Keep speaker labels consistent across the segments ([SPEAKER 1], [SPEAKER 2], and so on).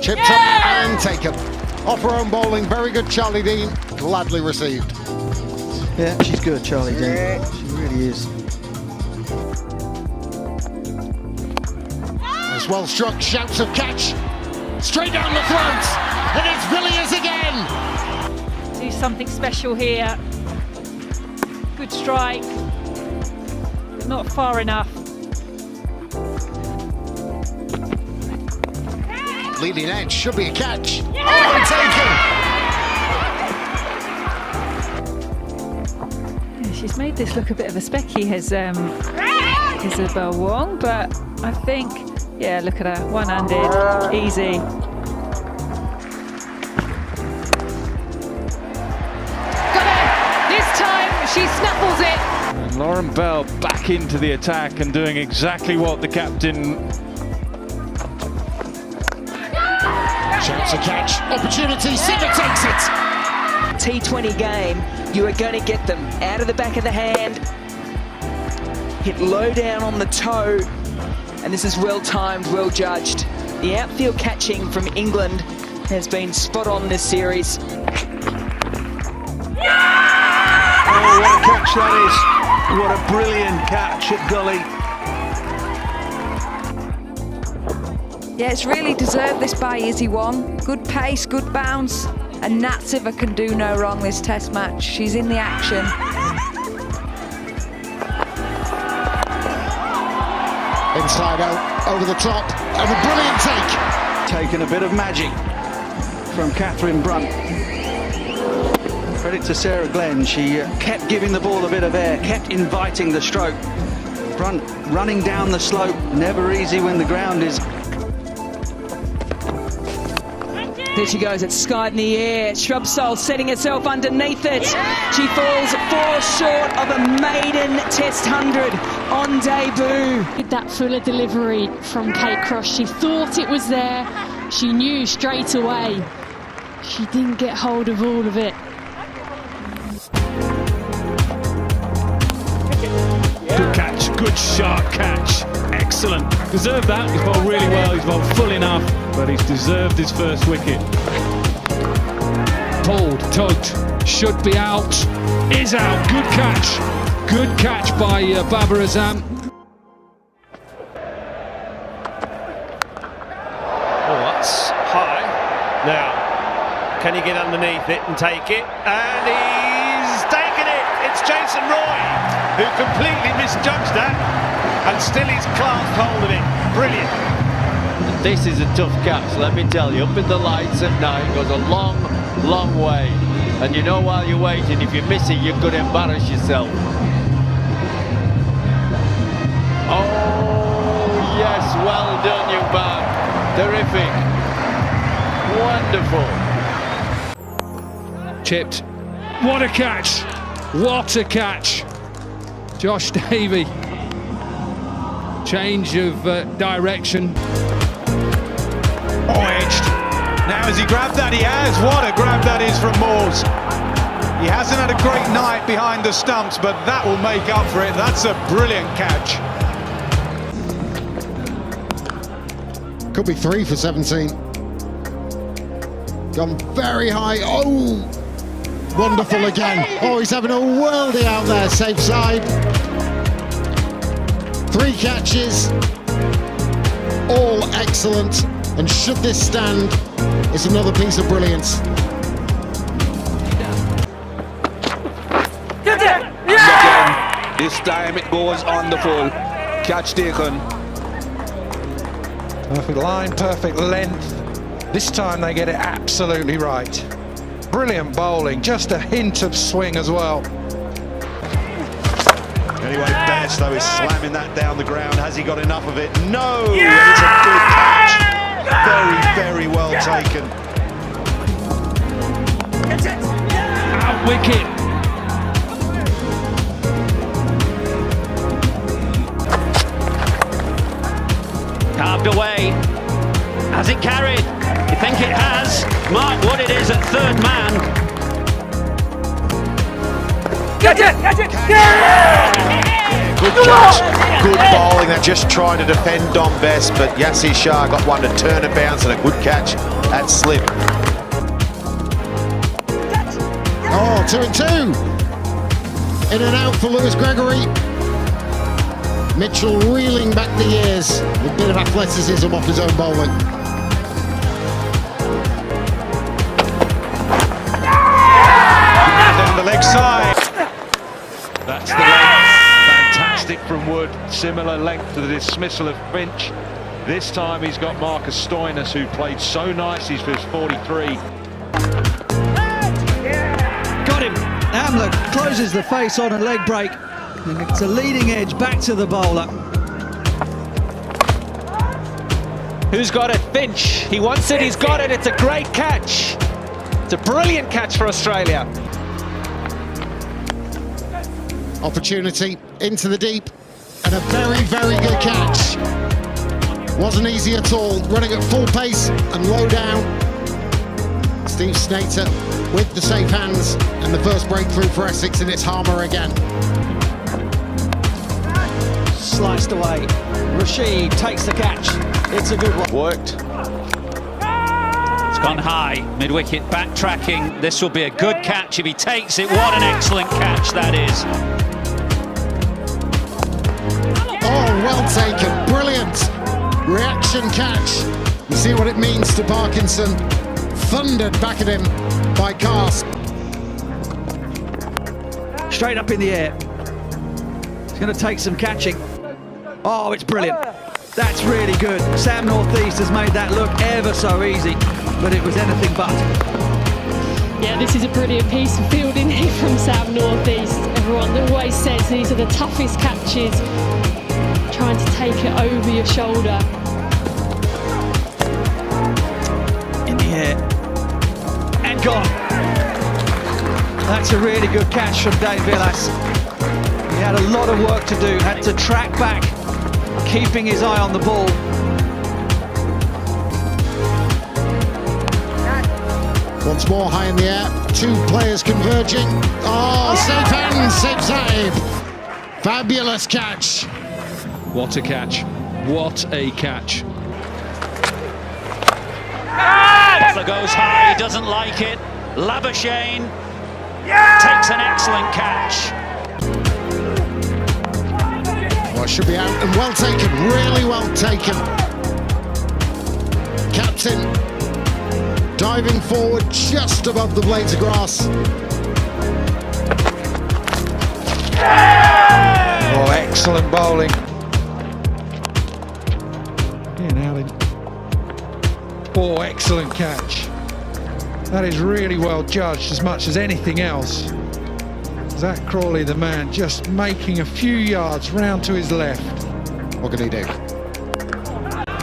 [SPEAKER 1] Chipped up and taken. Off her own bowling, very good Charlie Dean, gladly received.
[SPEAKER 2] Yeah, she's good, Charlie Dean. She really is.
[SPEAKER 1] As well struck, shouts of catch. Straight down the front, and it's Villiers again.
[SPEAKER 3] Do something special here. Good strike, but not far enough.
[SPEAKER 1] Leading edge, should be a catch. Oh, taken!
[SPEAKER 3] Yeah, she's made this look a bit of a specky, has Isabel Wong, but I think, yeah, look at her, one-handed, easy. Got it! This time she snaffles it!
[SPEAKER 4] And Lauren Bell back into the attack and doing exactly what the captain.
[SPEAKER 1] Shouts a catch, opportunity, Singer takes it!
[SPEAKER 5] T20 game, you are going to get them out of the back of the hand, hit low down on the toe, and this is well timed, well judged. The outfield catching from England has been spot on this series.
[SPEAKER 4] Oh, what a catch that is! What a brilliant catch at gully.
[SPEAKER 6] Yeah, it's really deserved this by Izzy Wong. Good pace, good bounce, and Natseva can do no wrong this test match. She's in the action.
[SPEAKER 1] Inside out, over the top, and a brilliant take.
[SPEAKER 2] Taken a bit of magic from Catherine Brunt. Credit to Sarah Glenn, she kept giving the ball a bit of air, kept inviting the stroke. Brunt running down the slope, never easy when the ground is.
[SPEAKER 5] There she goes, it's skied in the air. Shrubsole setting herself underneath it. She falls 4 short of a maiden Test 100 on debut.
[SPEAKER 7] That fuller delivery from Kate Cross, she thought it was there. She knew straight away. She didn't get hold of all of it.
[SPEAKER 4] Good catch, good sharp catch. Excellent. Deserved that. He's bowled really well. He's bowled full enough, but he's deserved his first wicket.
[SPEAKER 8] Pulled, tugged, should be out, is out. Good catch. Good catch by Babar Azam.
[SPEAKER 9] Oh, that's high. Now, can he get underneath it and take it? And he's taken it. It's Jason Roy who completely misjudged that. And still he's clasped hold of it. Brilliant.
[SPEAKER 10] This is a tough catch, let me tell you. Up in the lights at night goes a long, long way. And you know while you're waiting, if you miss it, you could embarrass yourself. Oh, yes, well done, young man. Terrific. Wonderful.
[SPEAKER 8] Chipped. What a catch. What a catch. Josh Davey. Change of direction.
[SPEAKER 4] Oh, edged. Now has he grabbed that? He has. What a grab that is from Moores. He hasn't had a great night behind the stumps, but that will make up for it. That's a brilliant catch.
[SPEAKER 1] Could be 3 for 17. Gone very high. Oh, wonderful again. Oh, he's having a worldie out there, safe side. 3 catches, all excellent, and should this stand, it's another piece of brilliance.
[SPEAKER 10] Again, this time it goes on the full. Catch taken.
[SPEAKER 11] Perfect line, perfect length. This time they get it absolutely right. Brilliant bowling, just a hint of swing as well.
[SPEAKER 9] Anyway, Bairstow is slamming that down the ground. Has he got enough of it? No! It's a good catch. Very, very well taken.
[SPEAKER 8] Out wicket.
[SPEAKER 9] Carved away. Has it carried? You think it has? Mark what it is at third man.
[SPEAKER 3] Catch it! Catch it! Yeah!
[SPEAKER 9] Good catch, good bowling. They're just trying to defend Dom Best, but Yassir Shah got one to turn and bounce and a good catch. That's slim.
[SPEAKER 1] Oh, 2 and 2. In and out for Lewis Gregory. Mitchell reeling back the years with a bit of athleticism off his own bowling.
[SPEAKER 4] And on the leg side. That's the length. Fantastic from Wood. Similar length to the dismissal of Finch. This time he's got Marcus Stoinis, who played so nicely for his 43.
[SPEAKER 2] Got him. Amler closes the face on a leg break. And it's a leading edge back to the bowler.
[SPEAKER 12] Who's got it? Finch. He wants it, he's got it. It's a great catch. It's a brilliant catch for Australia.
[SPEAKER 1] Opportunity into the deep, and a very, very good catch. Wasn't easy at all, running at full pace and low down. Steve Snater with the safe hands, and the first breakthrough for Essex, and it's Harmer again.
[SPEAKER 2] Sliced away. Rashid takes the catch. It's a good one.
[SPEAKER 9] Worked.
[SPEAKER 12] It's gone high, mid-wicket, backtracking. This will be a good catch if he takes it. What an excellent catch that is.
[SPEAKER 1] Oh, well taken, brilliant. Reaction catch. You see what it means to Parkinson. Thundered back at him by Cast.
[SPEAKER 2] Straight up in the air. It's going to take some catching. Oh, it's brilliant. That's really good. Sam Northeast has made that look ever so easy, but it was anything but.
[SPEAKER 7] Yeah, this is a brilliant piece of fielding here from Sam Northeast. Everyone always says these are the toughest catches. Trying to take it over your shoulder.
[SPEAKER 2] In the air. And gone. That's a really good catch from Dave Villas. He had a lot of work to do, had to track back, keeping his eye on the ball.
[SPEAKER 1] Once more high in the air, two players converging. Oh, safe hands, safe save. Fabulous catch.
[SPEAKER 8] What a catch. What a catch.
[SPEAKER 12] Butler goes high, he doesn't like it. Labuschagne takes an excellent catch.
[SPEAKER 1] Well, it should be out and well taken, really well taken. Captain diving forward just above the blades of grass.
[SPEAKER 11] Oh, excellent bowling. Ian Allen. Oh, excellent catch. That is really well judged as much as anything else. Zach Crawley, the man, just making a few yards round to his left.
[SPEAKER 1] What can he do?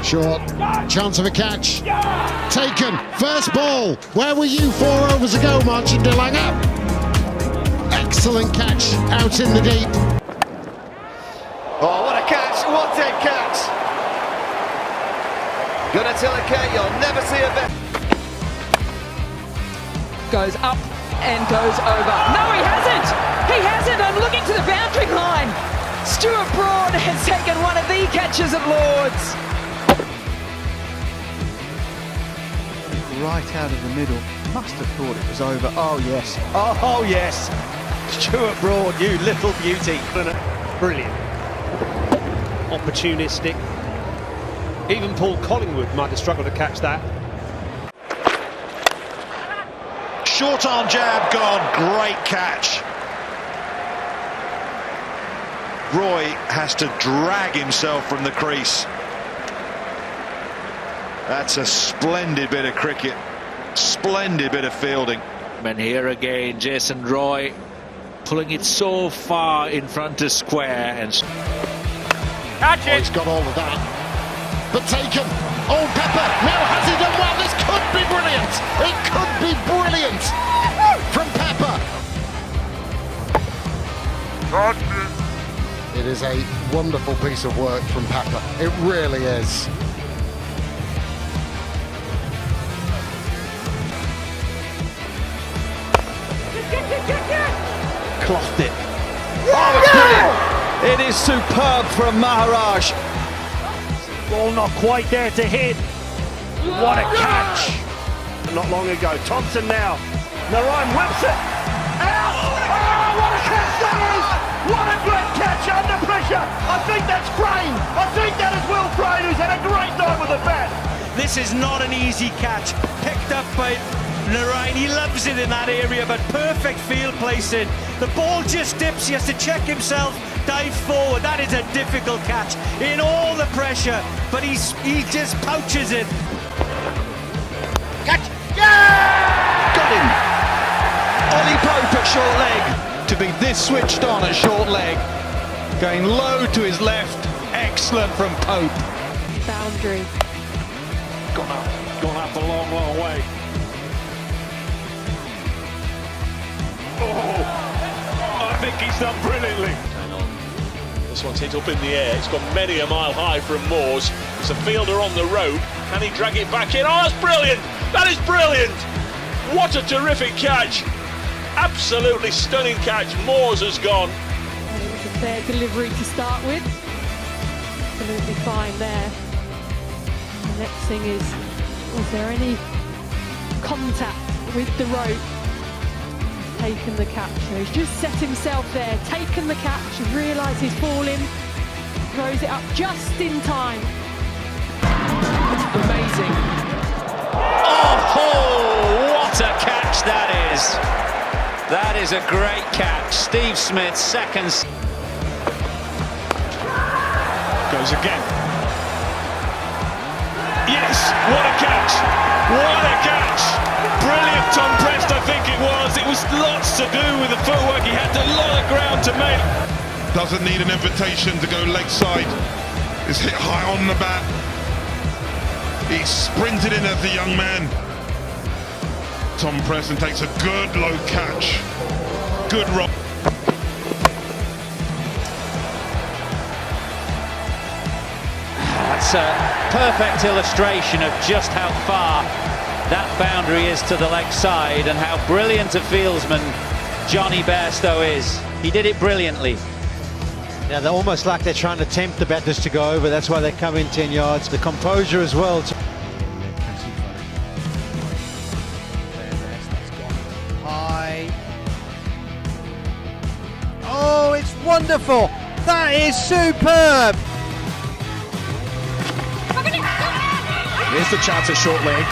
[SPEAKER 1] Short, chance of a catch. Taken, first ball. Where were you 4 overs ago, Martin de Lange? Excellent catch, out in the deep.
[SPEAKER 9] Oh, what a catch, what a catch. Gonna tell a Kate, you'll never see a better.
[SPEAKER 5] Goes up and goes over. No, he hasn't! He hasn't! I'm looking to the boundary line. Stuart Broad has taken one of the catches at Lords. Right out of the middle. Must have thought it was over. Oh, yes. Oh, yes. Stuart Broad, you little beauty.
[SPEAKER 9] Brilliant. Opportunistic. Even Paul Collingwood might have struggled to catch that.
[SPEAKER 4] Short arm jab gone, great catch. Roy has to drag himself from the crease. That's a splendid bit of cricket, splendid bit of fielding.
[SPEAKER 10] And here again, Jason Roy pulling it so far in front of square and
[SPEAKER 1] Catch it! Oh, he's got all of that. But taken. Oh, Pepper. Now has he done well? This could be brilliant. It could be brilliant from Pepper. It is a wonderful piece of work from Pepper. It really is.
[SPEAKER 2] Clothed it. Oh, it's brilliant. It is superb from Maharaj.
[SPEAKER 9] Ball not quite there to hit. What a catch. not long ago. Thompson now. Narayan whips it. Out! Oh, what a catch that is! What a great catch under pressure! I think that's Frame. I think that is Will Frame, who's had a great night with the bat.
[SPEAKER 12] This is not an easy catch. Picked up by Narayan. He loves it in that area, but perfect field placing. The ball just dips. He has to check himself, dive forward. That is a difficult catch in all the pressure, but he just pouches it.
[SPEAKER 9] Catch! Yeah!
[SPEAKER 2] Got him. Ollie Pope at short leg. To be this switched on at short leg. Going low to his left. Excellent from Pope.
[SPEAKER 7] Boundary.
[SPEAKER 4] Gone up a long, long way. Oh, I think he's done brilliantly.
[SPEAKER 13] This one's hit up in the air. It's gone many a mile high from Moores. There's a fielder on the rope. Can he drag it back in? Oh, that's brilliant! That is brilliant! What a terrific catch! Absolutely stunning catch. Moores has gone.
[SPEAKER 7] It was a fair delivery to start with. Absolutely fine there. The next thing is, was there any contact with the rope? Taken the catch. So he's just set himself there, taken the catch, realised he's falling, throws it up just in time.
[SPEAKER 12] Amazing. Oh, what a catch that is. That is a great catch. Steve Smith, seconds.
[SPEAKER 4] Goes again. Yes, what a catch! What a catch! Brilliant, Tom Prest, I think it was. It was lots to do with the footwork. He had a lot of ground to make.
[SPEAKER 14] Doesn't need an invitation to go leg side. It's hit high on the bat. He sprinted in at the young man. Tom Preston takes a good low catch. Good rock.
[SPEAKER 12] That's a perfect illustration of just how far that boundary is to the leg side and how brilliant a fieldsman Johnny Bairstow is. He did it brilliantly.
[SPEAKER 15] Yeah, they're almost like they're trying to tempt the batters to go over. That's why they come in 10 yards. The composure as well.
[SPEAKER 16] High. Oh, it's wonderful. That is superb.
[SPEAKER 2] Here's the chance at short leg.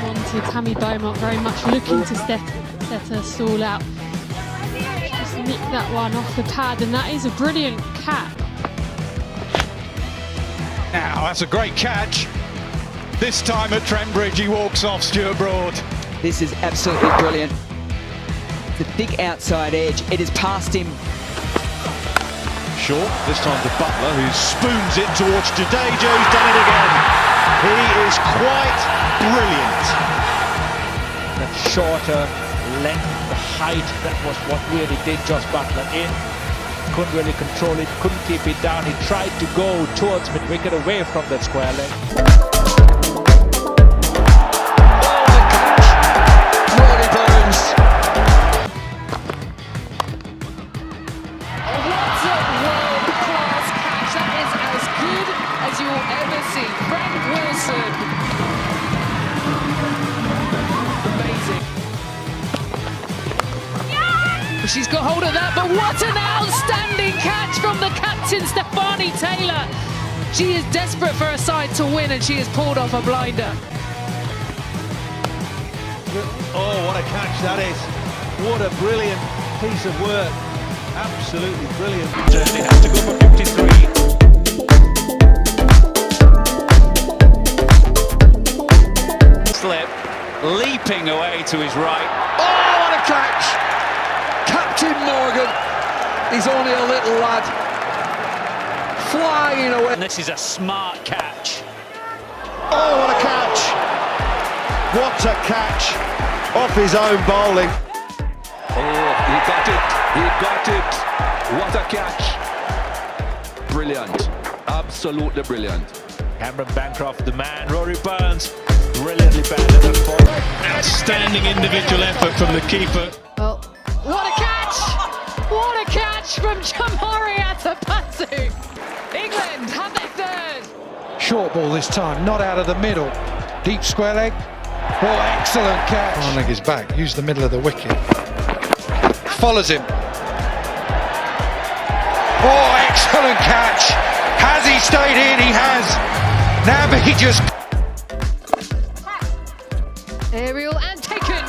[SPEAKER 7] Wanted Tammy Beaumont very much looking to set her stall out. Just nick that one off the pad, and that is a brilliant cap.
[SPEAKER 2] Now, that's a great catch. This time at Trent Bridge, he walks off Stuart Broad.
[SPEAKER 5] This is absolutely brilliant. The big outside edge, it is past him.
[SPEAKER 4] Short, this time to Butler, who spoons it towards Jadeja, who's done it again. He is quite brilliant.
[SPEAKER 17] That shorter length, the height, that was what really did Josh Butler in. Couldn't really control it, couldn't keep it down. He tried to go towards mid-wicket away from that square leg.
[SPEAKER 18] She's got hold of that, but what an outstanding catch from the captain, Stefani Taylor. She is desperate for a side to win, and she has pulled off a blinder.
[SPEAKER 2] Oh, what a catch that is. What a brilliant piece of work. Absolutely brilliant.
[SPEAKER 4] He has to go for 53.
[SPEAKER 12] Slip, leaping away to his right.
[SPEAKER 2] Oh, what a catch! Captain Morgan, he's only a little lad, flying away.
[SPEAKER 12] And this is a smart catch.
[SPEAKER 15] Oh, what a catch! What a catch! Off his own bowling.
[SPEAKER 19] Oh, he got it! He got it! What a catch! Brilliant. Absolutely brilliant.
[SPEAKER 4] Cameron Bancroft, the man. Rory Burns, brilliantly batted that ball.
[SPEAKER 2] Outstanding individual effort from the keeper.
[SPEAKER 18] Well, what a catch! What a catch from Jamari Atapatu! England have their third.
[SPEAKER 11] Short ball this time, not out of the middle. Deep square leg. Oh, excellent catch. One leg is back, use the middle of the wicket. Follows him. Oh, excellent catch. Has he stayed in? He has. Now he just...
[SPEAKER 18] Aerial and taken.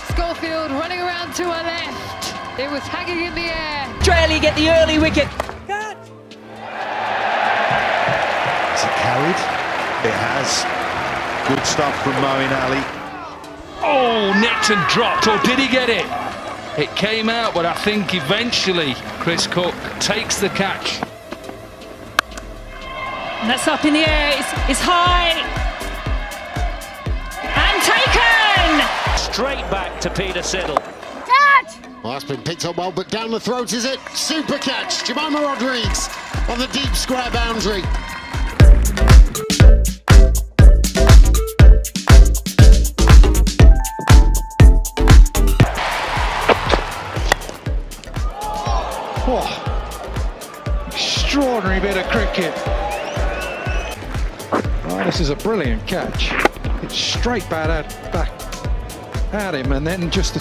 [SPEAKER 18] Schofield running around to her left. It was hanging in the air.
[SPEAKER 5] Australia get the early wicket.
[SPEAKER 15] Is it carried? It has. Good stuff from Moeen Ali.
[SPEAKER 8] Oh, nicked and dropped, or did he get it? It came out, but I think eventually Chris Cook takes the catch.
[SPEAKER 18] And that's up in the air. It's high. And taken!
[SPEAKER 17] Straight back to Peter Siddle.
[SPEAKER 1] Well, that's been picked up well, but down the throat is it? Super catch. Jemima Rodrigues on the deep square boundary.
[SPEAKER 11] Oh, extraordinary bit of cricket. Oh, this is a brilliant catch. It's straight back at him, and then just a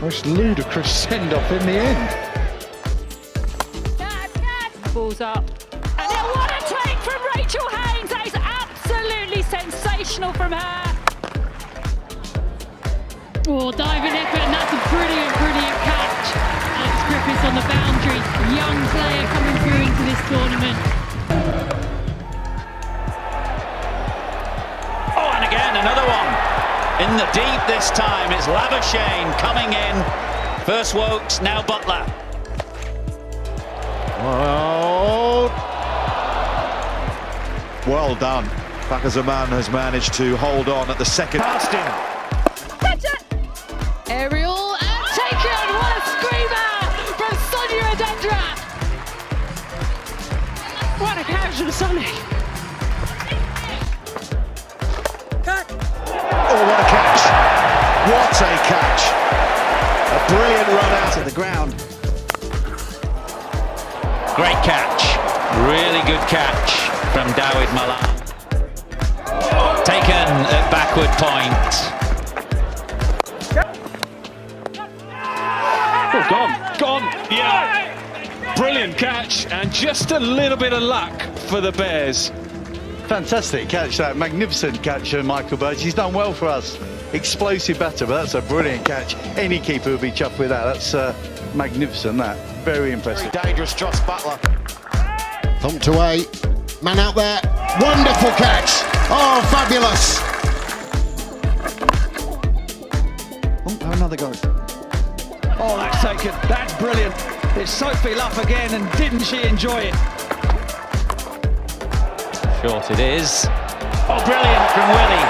[SPEAKER 11] most ludicrous send-off in the end.
[SPEAKER 18] Balls up. And then what a take from Rachel Haynes. That is absolutely sensational from her. Oh, diving effort, and that's a brilliant, brilliant catch. Alex Griffiths on the boundary. Young player coming through into this tournament.
[SPEAKER 17] Oh, and again, another one. In the deep this time, it's Labuschagne coming in. First Wokes, now Butler.
[SPEAKER 15] Oh. Well done. Bakazaman has managed to hold on at the second.
[SPEAKER 17] Past him.
[SPEAKER 18] Aerial and taken. What a screamer from Sonia Adendra. What a catch from Sonny.
[SPEAKER 15] Oh, what a catch. What a catch. A brilliant run out
[SPEAKER 2] to the ground.
[SPEAKER 17] Great catch. Really good catch from Dawid Malan. Taken at backward point.
[SPEAKER 8] Oh, gone, yeah. Brilliant catch, and just a little bit of luck for the Bears.
[SPEAKER 20] Fantastic catch, that magnificent catch from Michael Burge. He's done well for us. Explosive batter, but that's a brilliant catch. Any keeper would be chuffed with that. That's magnificent, that. Very impressive.
[SPEAKER 15] Very dangerous, Joss Butler.
[SPEAKER 1] Thumped away. Man out there. Wonderful catch. Oh, fabulous.
[SPEAKER 2] Oh, another go. Oh, that's taken. That's brilliant. It's Sophie Luff again, and didn't she enjoy it?
[SPEAKER 17] Short it is. Oh, brilliant from Willie.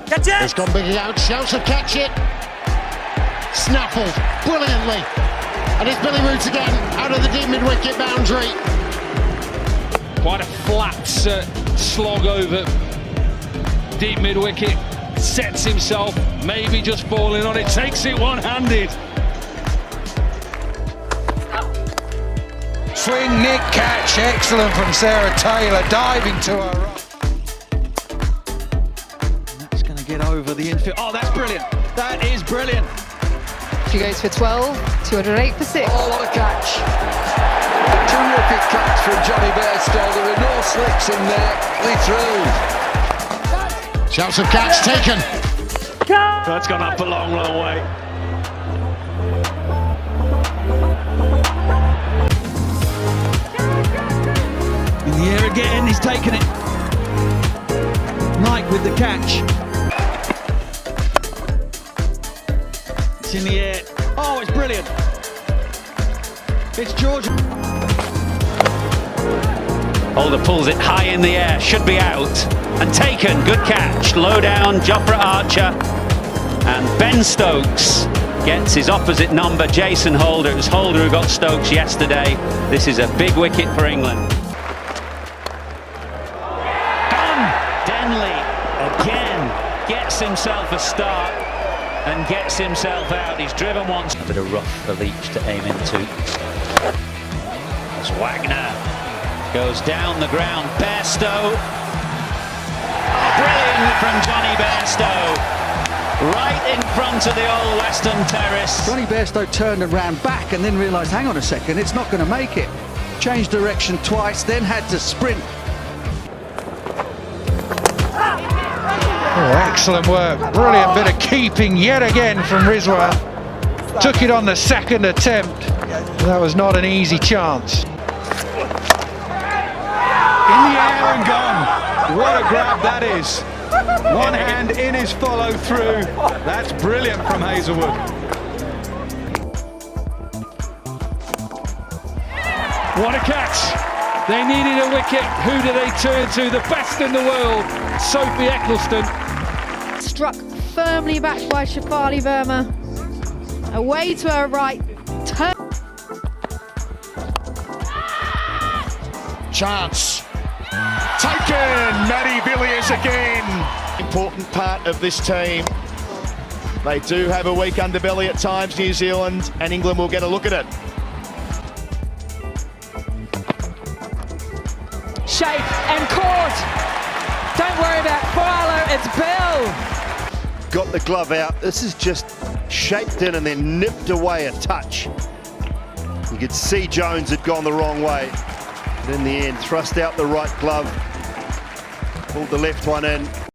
[SPEAKER 1] Catch it! It's gone big out. Shouts will catch it. Snaffled brilliantly. And it's Billy Root again out of the deep mid-wicket boundary.
[SPEAKER 8] Quite a flat slog over deep mid-wicket. Sets himself, maybe just falling on it. Takes it one-handed.
[SPEAKER 11] Swing, nick, catch, excellent from Sarah Taylor, diving to her right.
[SPEAKER 2] That's going to get over the infield. Oh, that's brilliant. That is brilliant.
[SPEAKER 18] She goes for 12, 208 for 6.
[SPEAKER 19] Oh, what a catch. Terrific catch from Johnny Bairstow. There were no slicks in there. He threw.
[SPEAKER 1] Shouts of catch taken.
[SPEAKER 9] That's gone up a long, long way.
[SPEAKER 2] In the air again, he's taken it. Mike with the catch. It's in the air. Oh, it's brilliant. It's George.
[SPEAKER 17] Holder pulls it high in the air, should be out. And taken, good catch. Low down, Jofra Archer. And Ben Stokes gets his opposite number, Jason Holder. It was Holder who got Stokes yesterday. This is a big wicket for England. Denley again gets himself a start and gets himself out. He's driven once. A bit of rough for Leach to aim into. As Wagner goes down the ground. Bairstow. Oh,
[SPEAKER 21] brilliant from Johnny Bairstow. Right in front of the old Western Terrace.
[SPEAKER 2] Johnny Bairstow turned and ran back and then realised, hang on a second, it's not going to make it. Changed direction twice, then had to sprint.
[SPEAKER 11] Oh, excellent work. Brilliant bit of keeping yet again from Rizwa. Took it on the second attempt. That was not an easy chance.
[SPEAKER 4] In the air and gone. What a grab that is. One hand in his follow through. That's brilliant from Hazelwood.
[SPEAKER 8] What a catch! They needed a wicket. Who do they turn to? The best in the world, Sophie Eccleston.
[SPEAKER 22] Struck firmly back by Shafali Verma. Away to her right. Turn.
[SPEAKER 23] Chance. Taken! Maddie Villiers again. Important part of this team. They do have a weak underbelly at times, New Zealand, and England will get a look at it.
[SPEAKER 5] Shape and caught. Don't worry about Fowler, it's Bell.
[SPEAKER 15] Got the glove out. This is just shaped in and then nipped away a touch. You could see Jones had gone the wrong way. But in the end, thrust out the right glove, pulled the left one in.